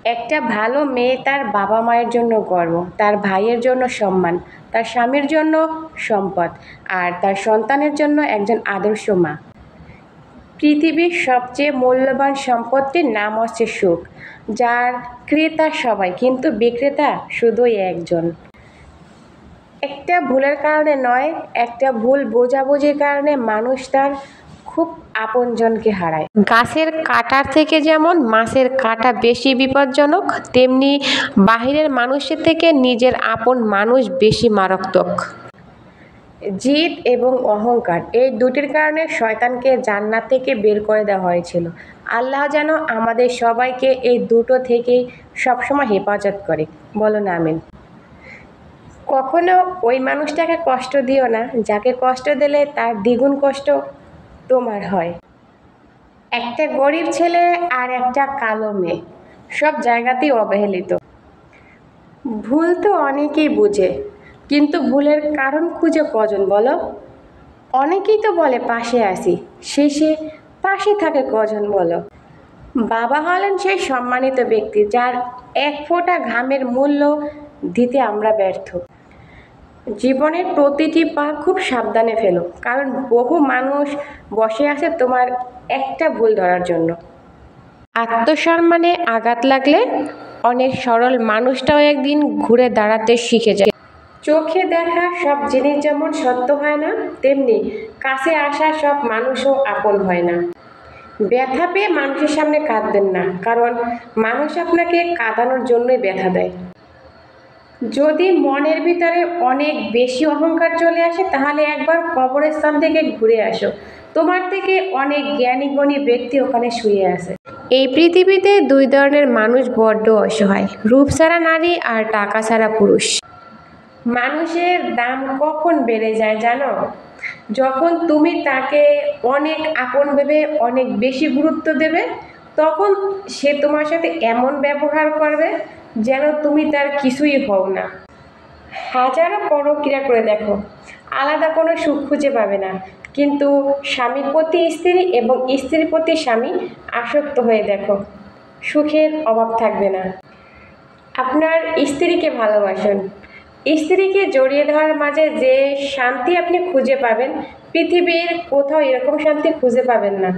একটা ভালো মেয়ে তার বাবা মায়ের জন্য গর্ব, তার ভাইয়ের জন্য সম্মান, তার স্বামীর জন্য সম্পদ, আর তার সন্তানের জন্য একজন আদর্শ মা। পৃথিবীর সবচেয়ে মূল্যবান সম্পত্তির নাম হচ্ছে সুখ, যার ক্রেতা সবাই কিন্তু বিক্রেতা শুধুই একজন। একটা ভুলের কারণে নয়, একটা ভুল বোঝাবুঝির কারণে মানুষ তার খুব আপনজনকে হারায়। গাছের কাঁটার থেকে যেমন মাছের কাঁটা বেশি বিপজ্জনক, তেমনি বাহিরের মানুষের থেকে নিজের আপন মানুষ বেশি মারাত্মক। জিদ এবং অহংকার এই দুটির কারণে শয়তানকে জান্নাত থেকে বের করে দেওয়া হয়েছিল। আল্লাহ যেন আমাদের সবাইকে এই দুটো থেকেই সবসময় হেফাজত করে, বলো না আমিন। কখনো ওই মানুষটাকে কষ্ট দিও না যাকে কষ্ট দিলে তার দ্বিগুণ কষ্ট তোমার হয়। একটা গরিব ছেলে আর একটা কালো মেয়ে সব জায়গাতেই অবহেলিত। ভুল তো অনেকেই বুঝে, কিন্তু ভুলের কারণ খুঁজে কজন বলো? অনেকেই তো বলে পাশে আসি, শেষে পাশে থাকে কজন বলো? বাবা হলেন সেই সম্মানিত ব্যক্তি যার এক ফোঁটা ঘামের মূল্য দিতে আমরা ব্যর্থ। জীবনের প্রতিটি পা খুব সাবধানে ফেলো, কারণ বহু মানুষ বসে আছে তোমার একটা ভুল ধরার জন্য। আত্মসম্মানে আঘাত লাগলে অনেক সরল মানুষটাও একদিন ঘুরে দাঁড়াতে শিখে যায়। চোখে দেখা সব জিনিস যেমন সত্য হয় না, তেমনি কাছে আসা সব মানুষও আপন হয় না। ব্যথা পেয়ে মানুষের সামনে কাঁদবেন না, কারণ মানুষ আপনাকে কাঁদানোর জন্যই ব্যথা দেয়। যদি মনের ভিতরে অনেক বেশি অহংকার চলে আসে, তাহলে একবার কবরস্থান থেকে ঘুরে আসো, তোমার থেকে অনেক জ্ঞানী গুণী ব্যক্তি ওখানে শুয়ে আছে। এই পৃথিবীতে দুই ধরনের মানুষ বড্ড অসহায়, রূপ ছাড়া নারী আর টাকা ছাড়া পুরুষ। মানুষের দাম কখন বেড়ে যায় জানো? যখন তুমি তাকে অনেক আপন ভেবে অনেক বেশি গুরুত্ব দেবে, তখন সে তোমার সাথে এমন ব্যবহার করবে যেন তুমি তার কিছুই হও না। হাজারো পরক্রিয়া করে দেখো, আলাদা কোনো সুখ খুঁজে পাবে না, কিন্তু স্বামীর প্রতি স্ত্রী এবং স্ত্রীর প্রতি স্বামী আসক্ত হয়ে দেখো, সুখের অভাব থাকবে না। আপনার স্ত্রীকে ভালোবাসুন। স্ত্রীকে জড়িয়ে ধরার মাঝে যে শান্তি আপনি খুঁজে পাবেন, পৃথিবীর কোথাও এরকম শান্তি খুঁজে পাবেন না।